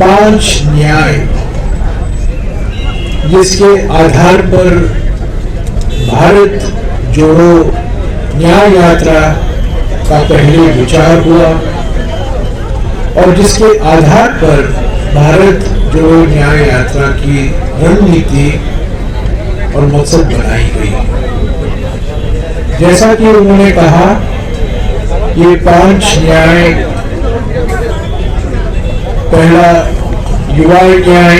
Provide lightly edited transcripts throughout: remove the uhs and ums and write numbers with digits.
5 न्याय जिसके आधार पर भारत जोड़ो न्याय यात्रा का पहले विचार हुआ और जिसके आधार पर भारत जोड़ो न्याय यात्रा की रणनीति और मकसद बनाई गई। जैसा कि उन्होंने कहा, ये 5 न्याय, पहला युवा न्याय,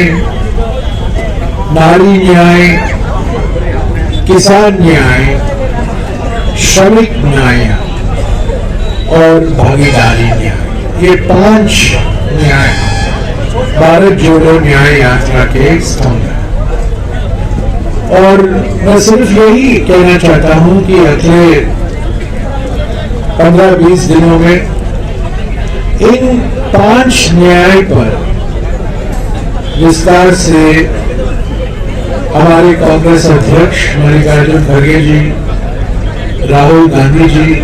नारी न्याय, किसान न्याय, श्रमिक न्याय और भागीदारी न्याय, ये 5 न्याय भारत जोड़ो न्याय यात्रा के स्तंभ हैं। और मैं सिर्फ यही कहना चाहता हूं कि अगले 15-20 दिनों में इन 5 न्याय पर विस्तार से हमारे कांग्रेस अध्यक्ष मल्लिकार्जुन खड़गे जी, राहुल गांधी जी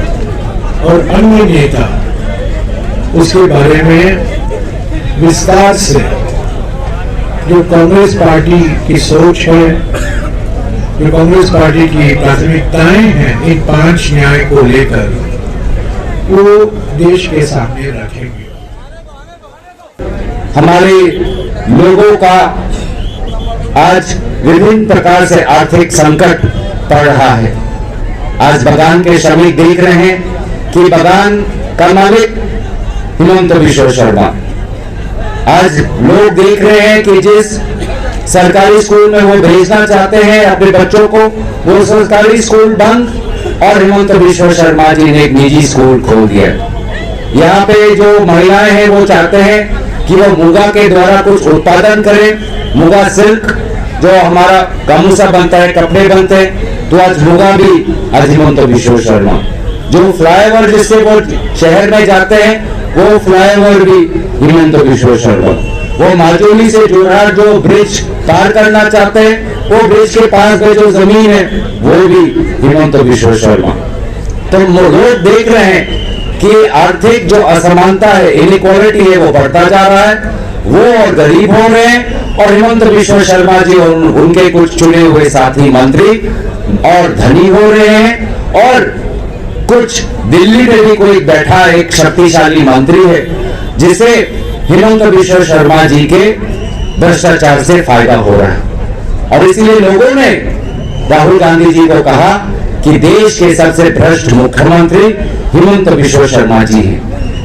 और अन्य नेता उसके बारे में विस्तार से जो कांग्रेस पार्टी की सोच है, जो कांग्रेस पार्टी की प्राथमिकताएं हैं, इन 5 न्याय को लेकर वो देश के सामने रखेंगे। हमारे लोगों का आज विभिन्न प्रकार से आर्थिक संकट पड़ रहा है। आज बागान के श्रमिक देख रहे हैं कि बागान का मालिक हिमंत बिश्व शर्मा। आज लोग देख रहे हैं कि जिस सरकारी स्कूल में वो भेजना चाहते हैं अपने बच्चों को, वो सरकारी स्कूल बंद और हिमंत बिश्व शर्मा जी ने एक निजी स्कूल खोल दिया। यहाँ पे जो महिलाएं हैं वो चाहते हैं कि वो मुगा के द्वारा कुछ उत्पादन करें। मुगा सिल्क जो हमारा गामूसा बनता है, कपड़े बनते हैं, तो आज मुगा भी आज हिमंत बिश्व शर्मा। जो फ्लाईओवर जिससे वो शहर में जाते हैं, वो फ्लाईओवर भी हिमंत बिश्व शर्मा। वो माजोली से जोरहाट जो ब्रिज पार करना चाहते हैं, वो ब्रिज के पास में जो जमीन है वो भी हिमंत बिश्व शर्मा। तो लोग देख रहे हैं कि आर्थिक जो असमानता है, इनइक्वालिटी है, वो बढ़ता जा रहा है। वो और गरीब हो रहे हैं और हिमंत बिश्व शर्मा जी और उनके कुछ चुने हुए साथी मंत्री और धनी हो रहे हैं। और कुछ दिल्ली में भी कोई बैठा एक शक्तिशाली मंत्री है जिसे हिमंत बिश्व शर्मा जी के भ्रष्टाचार से फायदा हो रहा है। और इसलिए लोगों ने राहुल गांधी जी को कहा कि देश के सबसे भ्रष्ट मुख्यमंत्री हिमंत बिश्व शर्मा जी हैं।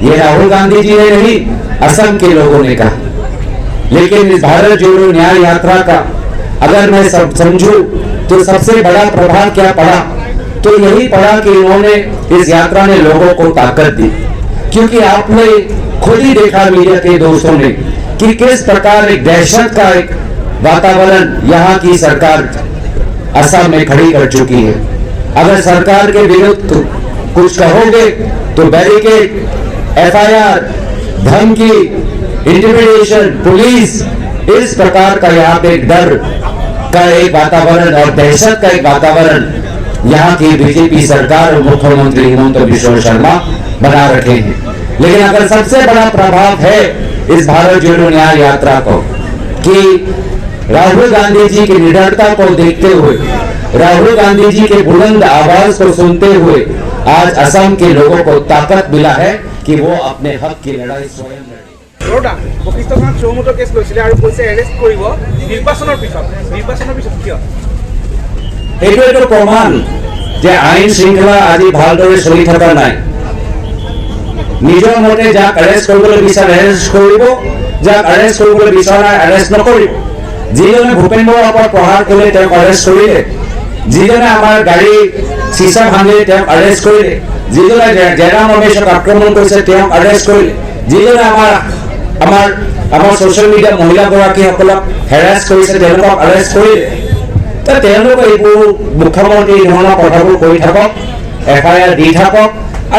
ये राहुल गांधी जी ने नहीं, असम के लोगों ने कहा। लेकिन इस भारत जोड़ो न्याय यात्रा का अगर मैं सब समझूं तो सबसे बड़ा प्रभाव क्या पड़ा, तो यही पड़ा कि इन्होंने इस यात्रा ने लोगों को ताकत दी। क्योंकि आपने खुद ही देखा मीडिया के दोस्तों ने कि किस प्रकार एक दहशत का एक वातावरण यहाँ की सरकार असम में खड़ी कर चुकी है। अगर सरकार के विरुद्ध कुछ कहोगे तो बैरिकेड, FIR, धमकी, इंटिमिडेशन, पुलिस, इस प्रकार का यहाँ पे डर का एक वातावरण और दहशत का एक वातावरण यहाँ की बीजेपी सरकार और मुख्यमंत्री हिमंत बिश्व शर्मा बना रखे हैं। लेकिन अगर सबसे बड़ा प्रभाव है इस भारत जोड़ो न्याय यात्रा को कि राहुल गांधी जी की निडरता को देखते हुए, राहुल गांधी जी के बुलंद आवाज को सुनते हुए आज असम के लोगों को ताकत मिला है कि वो अपने हक की लड़ाई स्वयं लड़े। এইটো প্ৰমাণ যে আইন শৃংখলা আজি ভালদৰে চলি থকা নাই। নিজৰ মতে যাক এৰেষ্ট কৰিবলৈ বিচাৰে এৰেষ্ট কৰিব, যাক এৰেষ্ট কৰিবলৈ বিচৰা এৰেষ্ট নকৰিব। যিজনে ভূপেন্দ্ৰৰ ওপৰত প্ৰহাৰ কৰিলে তেওঁক এৰেষ্ট কৰিলে, যিজনে আমাৰ গাড়ী চিচা ভাঙিলে তেওঁক এৰেষ্ট কৰিলে, যিজনে জয়ৰাম ৰমেশক আক্ৰমণ কৰিছে তেওঁক এৰেষ্ট কৰিলে, যিজনে আমাৰ সোশ্যাল মিডিয়া মহিলাগৰাকীসকলক হেৰাছ কৰিছে তেওঁলোকক এৰেষ্ট কৰিলে। তেওঁলোকে এইবোৰ মুখ্যমন্ত্ৰী ধৰণৰ কথাবোৰ কৈ থাকক, FIR দি থাকক।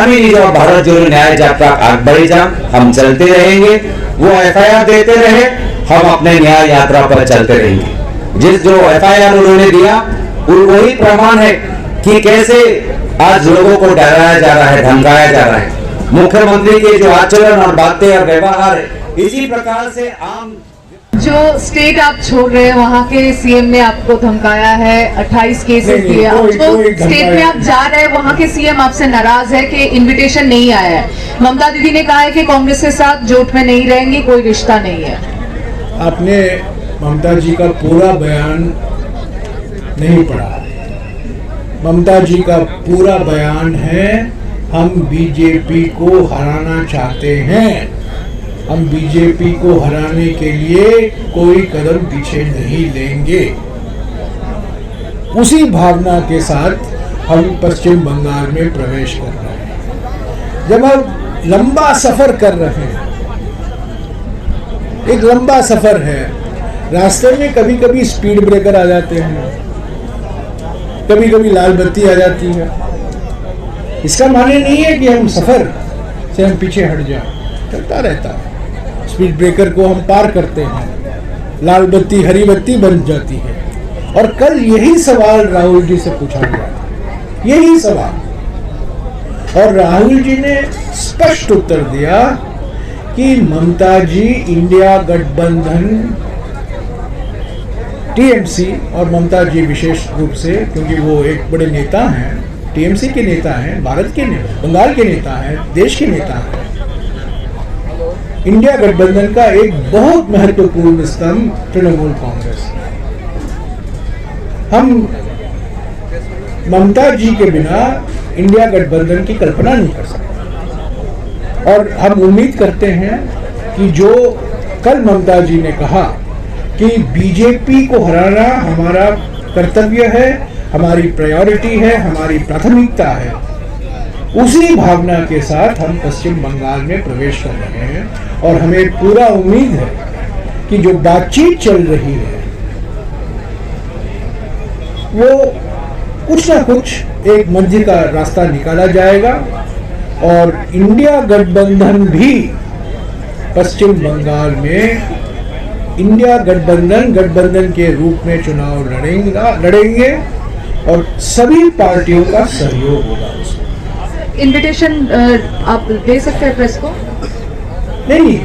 আমি নিজৰ भारत जोड़ो न्याय यात्रा आगे जाम, हम चलते रहेंगे। वो FIR देते रहे, हम अपने न्याय यात्रा पर चलते रहेंगे। जिस जो FIR उन्होंने दिया वही प्रमाण है कि कैसे आज लोगों को डराया जा रहा है, धमकाया जा रहा है। मुख्यमंत्री के जो आचरण और बातें और व्यवहार है इसी प्रकार से आम जो स्टेट आप छोड़ रहे हैं वहाँ के सीएम ने आपको धमकाया है, 28 केसेस नहीं, दिए। अब कोई जो धमकाया स्टेट में आप जा रहे हैं वहाँ के सीएम आपसे नाराज है कि इनविटेशन नहीं आया है। ममता दीदी ने कहा है कि कांग्रेस के साथ जोट में नहीं रहेंगी, कोई रिश्ता नहीं है। आपने ममता जी का पूरा बयान नहीं पढ़ा। ममता जी का पूरा बयान है, हम बीजेपी को हराना चाहते हैं, हम बीजेपी को हराने के लिए कोई कदम पीछे नहीं लेंगे। उसी भावना के साथ हम पश्चिम बंगाल में प्रवेश कर रहे हैं। जब हम लंबा सफर कर रहे हैं, एक लंबा सफर है, रास्ते में कभी कभी स्पीड ब्रेकर आ जाते हैं, कभी कभी लाल बत्ती आ जाती है। इसका माने नहीं है कि हम सफर से हम पीछे हट जाएं, चलता रहता है। स्पीड ब्रेकर को हम पार करते हैं, लाल बत्ती हरी बत्ती बन जाती है। और कल यही सवाल राहुल जी से पूछा गया, यही सवाल, और राहुल जी ने स्पष्ट उत्तर दिया कि ममता जी इंडिया गठबंधन टीएमसी, और ममता जी विशेष रूप से क्योंकि वो एक बड़े नेता हैं, टीएमसी के नेता हैं, भारत के नेता, बंगाल के नेता हैं, देश के नेता हैं, इंडिया गठबंधन का एक बहुत महत्वपूर्ण स्तंभ तृणमूल कांग्रेस। हम ममता जी के बिना इंडिया गठबंधन की कल्पना नहीं कर सकते, और हम उम्मीद करते हैं कि जो कल ममता जी ने कहा कि बीजेपी को हराना हमारा कर्तव्य है, हमारी प्रायोरिटी है, हमारी प्राथमिकता है, उसी भावना के साथ हम पश्चिम बंगाल में प्रवेश कर रहे हैं। और हमें पूरा उम्मीद है कि जो बातचीत चल रही है वो कुछ ना कुछ एक मंजिल का रास्ता निकाला जाएगा, और इंडिया गठबंधन भी पश्चिम बंगाल में इंडिया गठबंधन के रूप में चुनाव लड़ेंगे और सभी पार्टियों का सहयोग होगा उसमें। इनविटेशन आप दे सकते हैं प्रेस को? नहीं,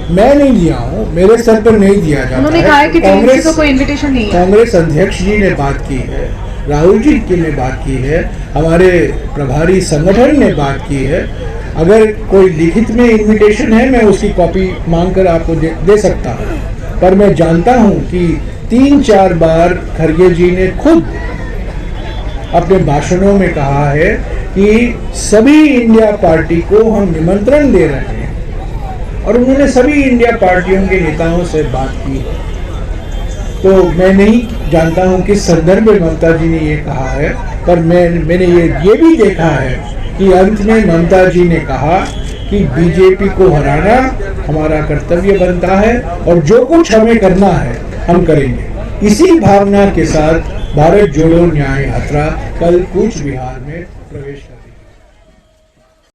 मैं नहीं दिया हूँ, मेरे स्तर पर नहीं दिया जाता। उन्होंने कहा है कि टीएमसी को कोई इनविटेशन नहीं है। कांग्रेस अध्यक्ष जी ने बात की है, राहुल जी की ने बात की है, हमारे प्रभारी संगठन ने बात की है। अगर कोई लिखित में इनविटेशन है मैं उसकी कॉपी मांगकर आपको दे सकता हूँ, पर मैं जानता हूँ कि 3-4 बार खरगे जी ने खुद अपने भाषणों में कहा है कि सभी इंडिया पार्टी को हम निमंत्रण दे रहे हैं, और उन्होंने सभी इंडिया पार्टियों के नेताओं से बात की है। तो मैं नहीं जानता हूं किस संदर्भ में ममता जी ने ये कहा है, पर मैंने ये भी देखा है कि अंत में ममता जी ने कहा कि बीजेपी को हराना हमारा कर्तव्य बनता है, और जो कुछ हमें करना है हम करेंगे। इसी भावना के साथ भारत जोड़ो न्याय यात्रा कल कूच बिहार में